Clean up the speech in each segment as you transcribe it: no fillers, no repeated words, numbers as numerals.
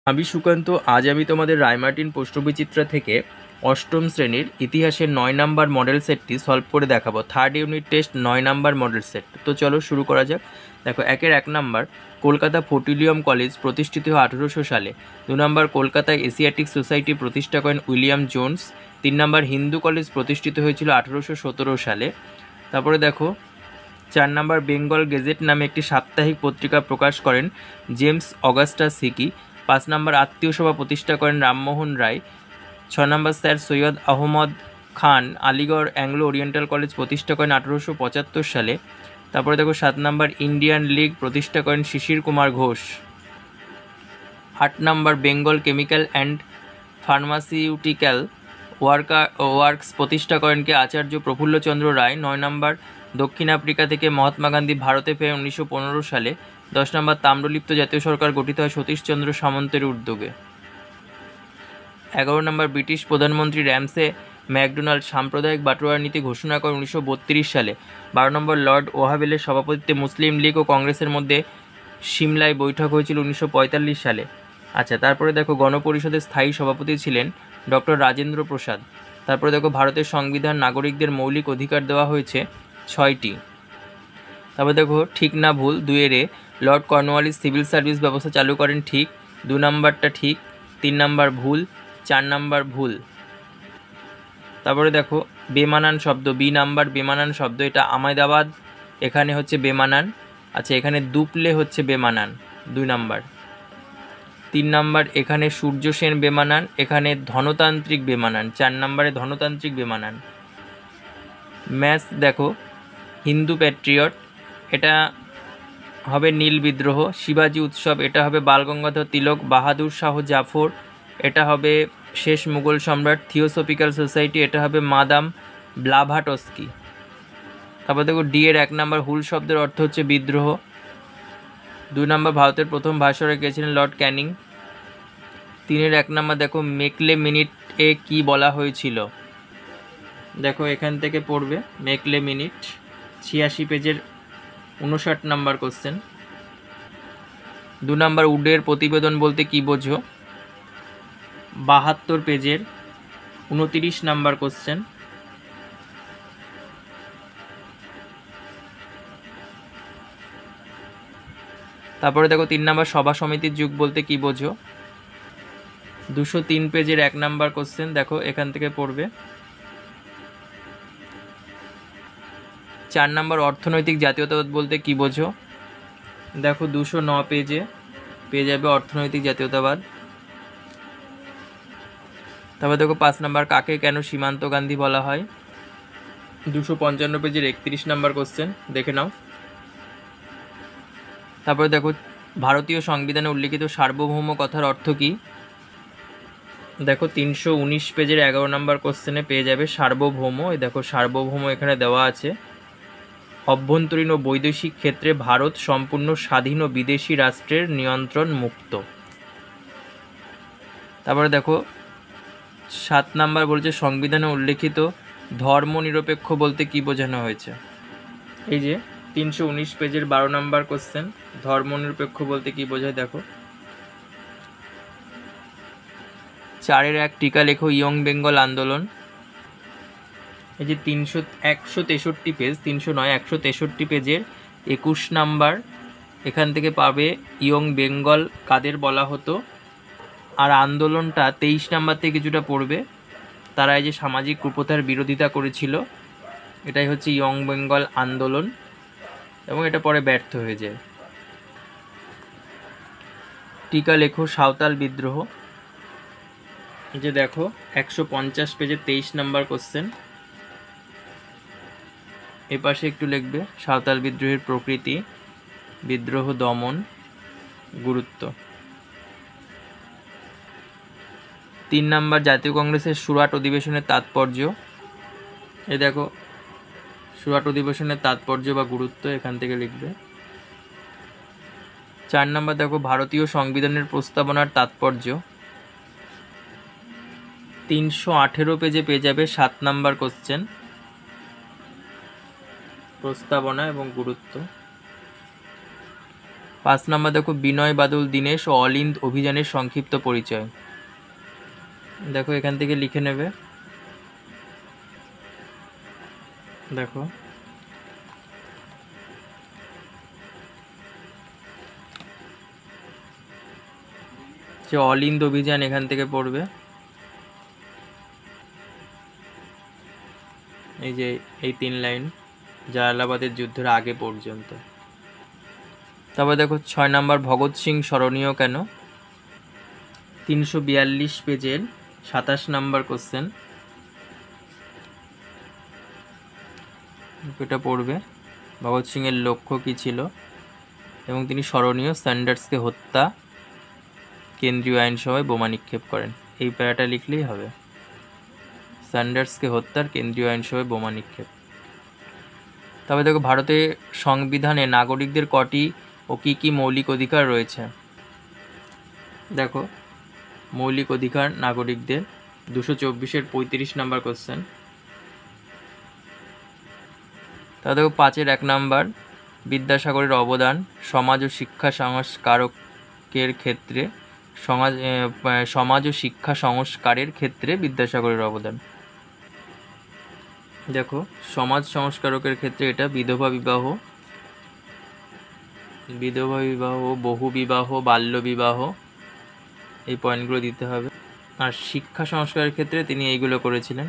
আমি সুকান্ত। আজ আমি তোমাদের রায়মার্টিন প্রশ্নবিচিত্রা থেকে অষ্টম শ্রেণীর ইতিহাসের 9 নাম্বার মডেল সেটটি সলভ করে দেখাবো। Third unit test 9 number model set. তো চলো শুরু করা যাক। দেখো, 1 নাম্বার, কলকাতা ফোর্টিলিয়াম কলেজ প্রতিষ্ঠিত হয় 1800 সালে। 2 নাম্বার, কলকাতায় এশিয়াটিক সোসাইটি প্রতিষ্ঠা করেন William Jones. 3 number, Hindu college প্রতিষ্ঠিত হয়েছিল 1817 সালে। তারপরে দেখো, 4 নাম্বার, বেঙ্গল গেজেট নামে একটি সাপ্তাহিক পত্রিকা প্রকাশ করেন জেমস অগাস্টাস হিকি। 5 নাম্বার, আত্মীয় সভা প্রতিষ্ঠা করেন Rammohan Roy. 6 number, sir Syed Ahmad Khan Aligarh Anglo oriental college প্রতিষ্ঠা করেন 1875 সালে। তারপরে দেখো, 7 নাম্বার, ইন্ডিয়ান লীগ প্রতিষ্ঠা করেন Shishir Kumar Ghosh. 8 number, Bengal chemical and pharmaceutical works প্রতিষ্ঠা করেন কে আচার্য প্রফুল্লচন্দ্র রায়। 9 নাম্বার, দক্ষিণ আফ্রিকা থেকে মহাত্মা গান্ধী ভারতে ফেরেন 1915 সালে। 10 নাম্বার, তাম্রলিপ্ত জাতীয় সরকার গঠিত হয় সতীশচন্দ্র সামন্তের উদ্যোগে। 11 নাম্বার, ব্রিটিশ প্রধানমন্ত্রী র্যামসে ম্যাকডোনাল্ড সাম্প্রদায়িক বাটোয়ারা নীতি ঘোষণা করেন 1932 সালে। 12 নম্বর, লর্ড ওহাবেলের সভাপতিত্বে মুসলিম লীগ ও কংগ্রেসের মধ্যে সিমলায় বৈঠক হয়েছিল 1945 সালে। আচ্ছা, তারপরে দেখো, গণপরিষদের স্থায়ী সভাপতি ছিলেন ডক্টর রাজেন্দ্র প্রসাদ। তারপরে দেখো, ভারতের সংবিধান নাগরিকদের মৌলিক অধিকার দেওয়া হয়েছে 6টি। তারপরে দেখো, ঠিক না ভুল 2 লর্ড কর্নওয়ালিস সিভিল সার্ভিস ব্যবস্থা চালু করেন, ঠিক। 2 নাম্বারটা ঠিক, 3 নাম্বার ভুল, 4 নাম্বার ভুল। তারপরে দেখো, বেমানান শব্দ, বি নাম্বার বেমানান শব্দ, এটা আহমেদাবাদ, এখানে হচ্ছে বেমানান। আচ্ছা, এখানে দুপলে হচ্ছে বেমানান, 2 নাম্বার। 3 নাম্বার, এখানে সূর্য সেন বেমানান, এখানে ধনতান্ত্রিক বেমানান, 4 নাম্বারে ধনতান্ত্রিক বেমানান। ম্যাথস দেখো, হিন্দু প্যাট্রিয়ট, এটা হবে নীল বিদ্রোহ। শিবাজি উৎসব, এটা হবে বালগঙ্গাধর তিলক বাহাদুর শাহ জাফর, এটা হবে শেষ মুঘল সম্রাট। থিওসফিক্যাল সোসাইটি, এটা হবে মাদাম ব্লাভাটস্কি। তারপর দেখো, ডি এর 1 নাম্বার, হুল শব্দের অর্থ হচ্ছে বিদ্রোহ। 2 নাম্বার, ভারতের প্রথম ভাইসরয় কে ছিলেন? লর্ড ক্যানিং। 3 এর 1 নাম্বার দেখো, মেকলে মিনিটে কি বলা হয়েছিল? দেখো, এখান থেকে পড়বে মেকলে মিনিট, 86 পেজের 59 নাম্বার কোশ্চেন। 2 নাম্বার, উডের প্রতিবেদন বলতে কি বোঝো? 72 পেজের 29 নাম্বার কোশ্চেন। তারপরে দেখো, 3 নাম্বার, সভা সমিতির যুগ বলতে কি বোঝো? 203 পেজের 1 নাম্বার কোশ্চেন, দেখো এখান থেকে পড়বে। 4 নাম্বার, অর্থনৈতিক জাতীয়তাবাদ বলতে কি বোঝো? দেখো 209 পেজে পেয়ে যাবে অর্থনৈতিক জাতীয়তাবাদ। তারপর দেখো, 5 নাম্বার, কাকে কেন সীমান্ত গান্ধী বলা হয়? 255 পেজের 31 নাম্বার কোশ্চেন, দেখে নাও। তারপরে দেখো, ভারতীয় সংবিধানে উল্লিখিত সার্বভৌম কথার অর্থ কী? দেখো 319 পেজের 11 নাম্বার কোশ্চেনে পেয়ে যাবে সার্বভৌম। এই দেখো, সার্বভৌম এখানে দেওয়া আছে। অভ্যন্তরীণ ও বৈদেশিক ক্ষেত্রে ভারত সম্পূর্ণ স্বাধীন ও বিদেশি রাষ্ট্রের নিয়ন্ত্রণ মুক্ত। তারপরে দেখো, 7 নাম্বার বলছে সংবিধানে উল্লেখিত ধর্মনিরপেক্ষ বলতে কি বোঝানো হয়েছে? এই যে 319 পেজের 12 নাম্বার কোশ্চেন, ধর্মনিরপেক্ষ বলতে কি বোঝায়? দেখো 4 এর 1, টিকা লেখো ইয়ং বেঙ্গল আন্দোলন। এই যে 163 পেজ, 300 নয় 163 পেজের 21 নাম্বার, এখান থেকে পাবে ইয়ং বেঙ্গল কাদের বলা হতো। আর আন্দোলনটা 23 নাম্বার থেকে কিছুটা পড়বে। তারা এই যে সামাজিক কুপ্রথার বিরোধিতা করেছিল, এটাই হচ্ছে ইয়ং বেঙ্গল আন্দোলন, এবং এটা পরে ব্যর্থ হয়ে যায়। টিকা লেখো সাঁওতাল বিদ্রোহ। এই যে দেখো 150 পেজের 23 নাম্বার কোশ্চেন, এপাশে একটু লিখবে সাঁওতাল বিদ্রোহের প্রকৃতি, বিদ্রোহ দমন, গুরুত্ব। 3 নাম্বার, জাতীয় কংগ্রেসের সুরাট অধিবেশনের তাৎপর্য। এই দেখো, সুরাট অধিবেশনের তাৎপর্য বা গুরুত্ব এখান থেকে লিখবে। 4 নাম্বার দেখো, ভারতীয় সংবিধানের প্রস্তাবনার তাৎপর্য। 318 পেজে পেয়ে যাবে 7 নাম্বার কোশ্চেন, প্রস্তাবনা এবং গুরুত্ব। 5 নম্বর দেখো বিনয় বাদল দীনেশ ও অলিন্দ অভিযানের সংক্ষিপ্ত পরিচয়। দেখো এখান থেকে লিখে নেবে। দেখো যে অলিন্দ অভিযান এখান থেকে পড়বে, এই যে এই 3 লাইন জালালাবাদের যুদ্ধের আগে পর্যন্ত। তারপর দেখো 6 নম্বর ভগৎ সিং স্মরণীয় কেন, 342 পেজের 27 নম্বর কোশ্চেন, এটা পড়বে। ভগৎ সিংয়ের লক্ষ্য কী ছিল এবং তিনি স্মরণীয়, স্যান্ডার্সকে হত্যা, কেন্দ্রীয় আইনসভায় বোমা নিক্ষেপ করেন। এই প্যারাটা লিখলেই হবে, স্যান্ডার্সকে হত্যার কেন্দ্রীয় আইনসভায় বোমা নিক্ষেপ। তবে দেখো ভারতের সংবিধানে নাগরিকদের কটি ও কী কী মৌলিক অধিকার রয়েছে। দেখো মৌলিক অধিকার নাগরিকদের 224-এর 35 নম্বর কোশ্চেন। তা দেখো 5-এর 1 নম্বর বিদ্যাসাগরের অবদান সমাজ ও শিক্ষা সংস্কারকের ক্ষেত্রে, সমাজ ও শিক্ষা সংস্কারের ক্ষেত্রে বিদ্যাসাগরের অবদান। দেখো সমাজ সংস্কারকের ক্ষেত্রে এটা বিধবা বিবাহ, বহু বিবাহ, বাল্য বিবাহ, এই পয়েন্টগুলো দিতে হবে। আর শিক্ষা সংস্কারের ক্ষেত্রে তিনি এইগুলো করেছিলেন,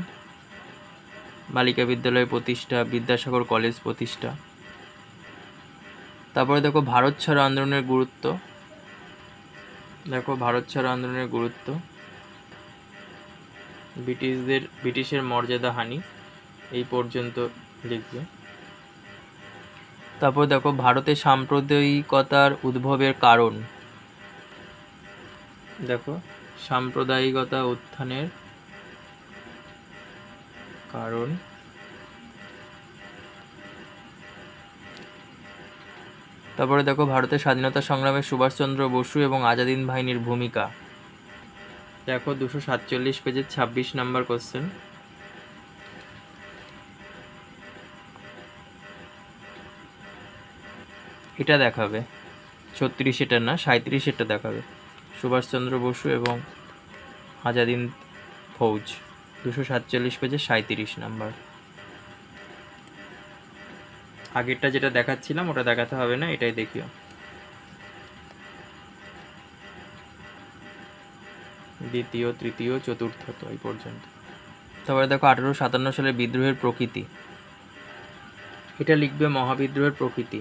বালিকা বিদ্যালয় প্রতিষ্ঠা, বিদ্যাসাগর কলেজ প্রতিষ্ঠা। তারপরে দেখো ভারত ছাড়ো আন্দোলনের গুরুত্ব। দেখো ভারত ছাড়ো আন্দোলনের গুরুত্ব, ব্রিটিশের মর্যাদা হানি, এই পর্যন্ত লিখবে। তারপর দেখো ভারতে সাম্প্রদায়িকতার উদ্ভবের কারণ। দেখো সাম্প্রদায়িকতা উত্থানের কারণ। তারপরে দেখো ভারতের স্বাধীনতা সংগ্রামে সুভাষচন্দ্র বসু এবং আজাদিন বাহিনীর ভূমিকা। দেখো 247 পেজের 26 নম্বর কোশ্চেন। এটা দেখাবে 36, এটা না 37, এটা দেখাবে সুভাষচন্দ্র বসু এবং আজাদিন ফৌজ, 247 পেজের 37 নম্বর। আগেরটা যেটা দেখাচ্ছিলাম ওটা দেখাতে হবে না, এটাই দেখিও। দ্বিতীয়, তৃতীয়, চতুর্থ, তো এই পর্যন্ত। তারপরে দেখো 1857 সালের বিদ্রোহের প্রকৃতি, এটা লিখবে মহাবিদ্রোহের প্রকৃতি।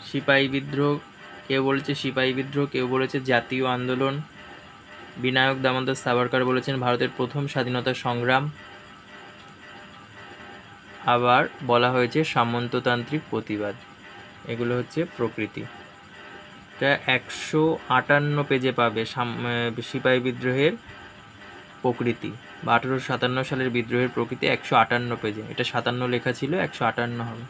সিপাহী বিদ্রোহ, কেউ বলেছে সিপাহী বিদ্রোহ, কেউ বলেছে জাতীয় আন্দোলন। বিনায়ক দামোদর সাভারকর বলেছেন ভারতের প্রথম স্বাধীনতা সংগ্রাম। আবার বলা হয়েছে সামন্ততান্ত্রিক প্রতিবাদ। এগুলো হচ্ছে প্রকৃতি। এটা 158 পেজে পাবে সিপাহী বিদ্রোহের প্রকৃতি বা 1857 সালের বিদ্রোহের প্রকৃতি 158 পেজে। এটা 57 লেখা ছিল, 158 হবে।